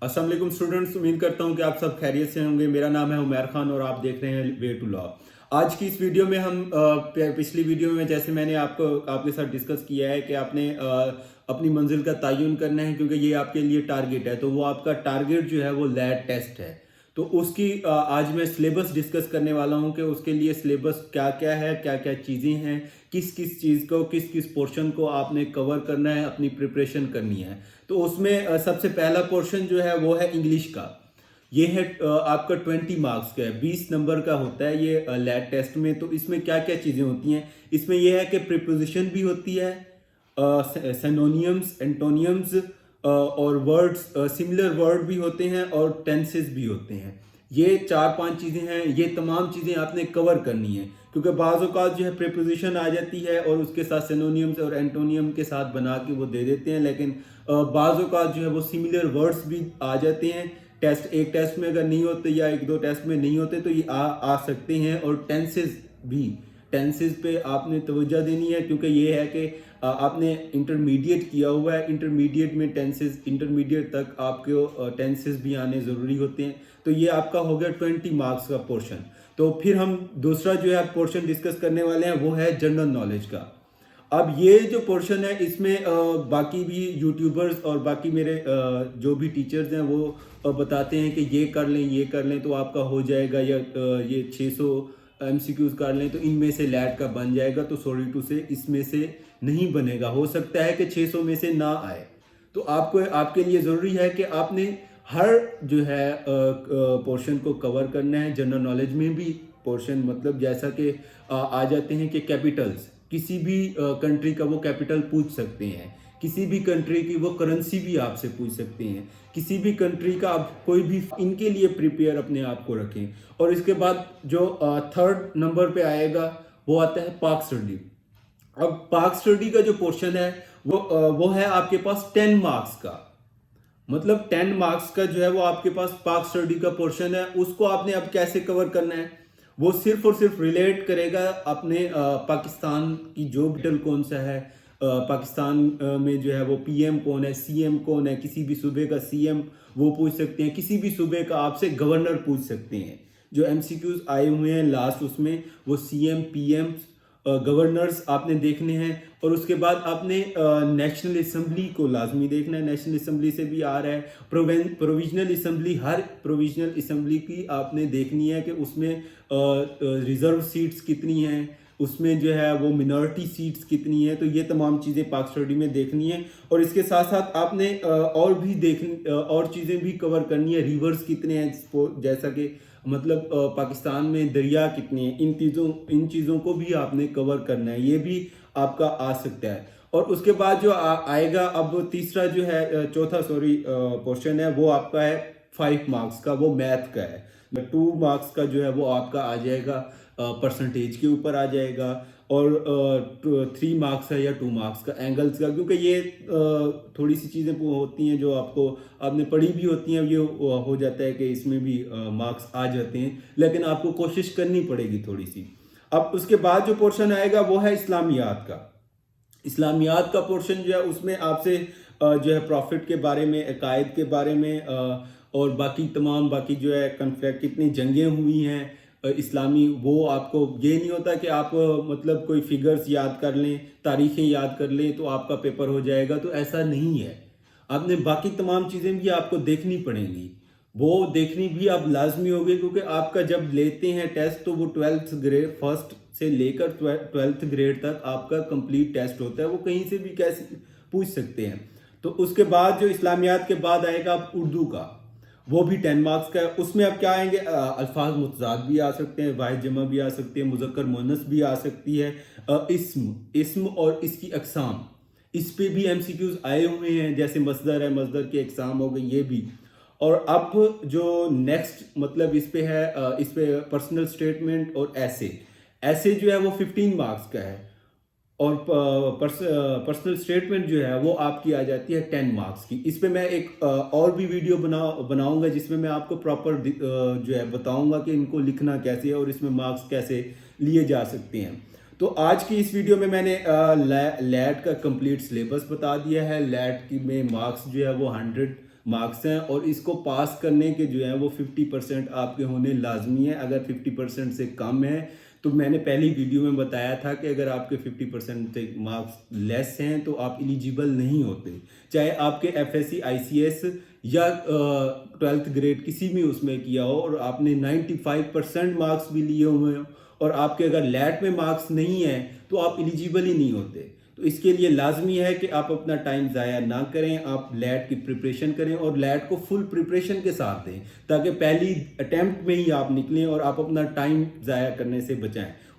अस्सलाम वालेकुम स्टूडेंट्स, उम्मीद करता हूं कि आप सब खैरियत से होंगे। मेरा नाम है उमैर खान और आप देख रहे हैं वे टू लॉ। आज की इस वीडियो में हम पिछली वीडियो में जैसे मैंने आपके साथ डिस्कस किया है कि आपने अपनी मंजिल का तयन करना है, क्योंकि ये आपके लिए टारगेट है। तो वो आपका टारगेट जो है वो लैब टेस्ट है। तो उसकी आज मैं सिलेबस डिस्कस करने वाला हूं कि उसके लिए सिलेबस क्या क्या है, क्या क्या चीज़ें हैं, किस किस चीज़ को, किस किस पोर्शन को आपने कवर करना है, अपनी प्रिपरेशन करनी है। तो उसमें सबसे पहला पोर्शन जो है वो है इंग्लिश का। ये है आपका 20 मार्क्स का है, 20 नंबर का होता है ये लैब टेस्ट में। तो इसमें क्या क्या चीज़ें होती हैं, इसमें यह है कि प्रिपोजिशन भी होती है, सिनोनियम्स, एंटोनियम्स और वर्ड्स, सिमिलर वर्ड भी होते हैं और टेंसेस भी होते हैं। ये 4-5 चीज़ें हैं, ये तमाम चीज़ें आपने कवर करनी है, क्योंकि बाज़ औक़ात जो है प्रीपोजिशन आ जाती है और उसके साथ सिनोनियम्स और एंटोनियम के साथ बना के वो दे देते हैं, लेकिन बाज़ औक़ात जो है वो सिमिलर वर्ड्स भी आ जाते हैं। एक टेस्ट में अगर नहीं होते या 1-2 टेस्ट में नहीं होते तो ये आ सकते हैं। और टेंसेस भी, टेंसेस पे आपने तवज्जो देनी है, क्योंकि ये है कि आपने इंटरमीडिएट किया हुआ है, इंटरमीडिएट में टेंसेस, इंटरमीडिएट तक आपके टेंसेस भी आने ज़रूरी होते हैं। तो ये आपका हो गया 20 मार्क्स का पोर्शन। तो फिर हम दूसरा जो है पोर्शन डिस्कस करने वाले हैं वो है जनरल नॉलेज का। अब ये जो पोर्शन है इसमें बाकी भी यूट्यूबर्स और बाकी मेरे जो भी टीचर्स हैं वो बताते हैं कि ये कर लें, ये कर लें तो आपका हो जाएगा, या ये 600 एमसीक्यूज कर लें तो इनमें से लैट का बन जाएगा। तो सॉरी टू से इसमें से नहीं बनेगा, हो सकता है कि 600 में से ना आए। तो आपको, आपके लिए ज़रूरी है कि आपने हर जो है पोर्शन को कवर करना है। जनरल नॉलेज में भी पोर्शन, मतलब जैसा कि आ जाते हैं कि कैपिटल्स, किसी भी कंट्री का वो कैपिटल पूछ सकते हैं, किसी भी कंट्री की वो करेंसी भी आपसे पूछ सकते हैं, किसी भी कंट्री का आप कोई भी, इनके लिए प्रिपेयर अपने आप को रखें। और इसके बाद जो थर्ड नंबर पे आएगा वो आता है पाक स्टडी। अब पाक स्टडी का जो पोर्शन है वो है आपके पास 10 मार्क्स का, मतलब 10 मार्क्स का जो है वो आपके पास पाक स्टडी का पोर्शन है। उसको आपने अब कैसे कवर करना है, वो सिर्फ और सिर्फ रिलेट करेगा अपने पाकिस्तान की जो कैपिटल कौन सा है, पाकिस्तान में जो है वो पीएम कौन है, सीएम कौन है, किसी भी सूबे का सीएम वो पूछ सकते हैं, किसी भी सूबे का आपसे गवर्नर पूछ सकते हैं। जो एमसीक्यूज आए हुए हैं लास्ट उसमें वो सीएम, पीएम, गवर्नर्स आपने देखने हैं। और उसके बाद आपने नेशनल असम्बली को लाजमी देखना है, नेशनल असम्बली से भी आ रहा है। प्रोविजनल असम्बली, हर प्रोविजनल असम्बली की आपने देखनी है कि उसमें रिजर्व सीट्स कितनी हैं, उसमें जो है वो मिनॉरिटी सीट्स कितनी है। तो ये तमाम चीज़ें पाक स्टडी में देखनी है। और इसके साथ साथ आपने और भी और चीज़ें भी कवर करनी है। रिवर्स कितने हैं, जैसा कि मतलब पाकिस्तान में दरिया कितने हैं, इन चीज़ों को भी आपने कवर करना है, ये भी आपका आ सकता है। और उसके बाद जो आएगा अब तीसरा जो है, चौथा सॉरी पोर्शन है, वो आपका है 5 मार्क्स का, वो मैथ का है। 2 मार्क्स का जो है वो आपका आ जाएगा परसेंटेज के ऊपर आ जाएगा। और 3 मार्क्स है या 2 मार्क्स का एंगल्स का, क्योंकि ये थोड़ी सी चीज़ें होती हैं जो आपने पढ़ी भी होती हैं। ये हो जाता है कि इसमें भी मार्क्स आ जाते हैं, लेकिन आपको कोशिश करनी पड़ेगी थोड़ी सी। अब उसके बाद जो पोर्शन आएगा वो है इस्लामियात का। इस्लामियात का पोर्शन जो है उसमें आपसे जो है प्रॉफिट के बारे में, अकायद के बारे में और बाकी तमाम बाकी जो है कन्फ्लिक्ट, कितनी जंगें हुई हैं इस्लामी, वो आपको ये नहीं होता कि आप मतलब कोई फिगर्स याद कर लें, तारीखें याद कर लें तो आपका पेपर हो जाएगा। तो ऐसा नहीं है, आपने बाकी तमाम चीज़ें भी आपको देखनी पड़ेंगी। वो देखनी भी आप लाजमी होगी, क्योंकि आपका जब लेते हैं टेस्ट तो वो 12th ग्रेड, फर्स्ट से लेकर 12th ग्रेड तक आपका कंप्लीट टेस्ट होता है। वो कहीं से भी कैसे पूछ सकते हैं। तो उसके बाद जो इस्लामियात के बाद आएगा आप उर्दू का, वो भी 10 मार्क्स का है। उसमें अब क्या आएंगे, अल्फाज मुतजाद भी आ सकते हैं, वाहिद जमा भी आ सकती है, मुज़क्कर मुअन्नस भी आ सकती है, इस्म और इसकी अक़साम, इस पे भी एमसीक्यूज आए हुए हैं। जैसे मसदर है, मसदर की अक़साम हो गई, ये भी। और अब जो नेक्स्ट मतलब इस पे पर्सनल स्टेटमेंट और ऐसे जो है वो 15 मार्क्स का है। और पर्सनल स्टेटमेंट जो है वो आपकी आ जाती है 10 मार्क्स की। इस पे मैं एक और भी वीडियो बनाऊंगा जिसमें मैं आपको प्रॉपर जो है बताऊंगा कि इनको लिखना कैसे है और इसमें मार्क्स कैसे लिए जा सकते हैं। तो आज की इस वीडियो में मैंने लैट का कंप्लीट सिलेबस बता दिया है। लैट की में मार्क्स जो है वो 100 मार्क्स हैं और इसको पास करने के जो है वो 50% आपके होने लाजमी है। अगर 50% से कम है तो मैंने पहली वीडियो में बताया था कि अगर आपके 50% से मार्क्स लेस हैं तो आप एलिजिबल नहीं होते, चाहे आपके एफएससी आईसीएस या 12th ग्रेड किसी भी उसमें किया हो और आपने 95% मार्क्स भी लिए हुए हो और आपके अगर लैट में मार्क्स नहीं है तो आप एलिजिबल ही नहीं होते। तो इसके लिए लाजमी है कि आप अपना टाइम ज़ाया ना करें, आप लैट की प्रिपरेशन करें और लैट को फुल प्रिपरेशन के साथ दें ताकि पहली अटेम्प्ट में ही आप निकलें और आप अपना टाइम ज़ाया करने से बचाएं।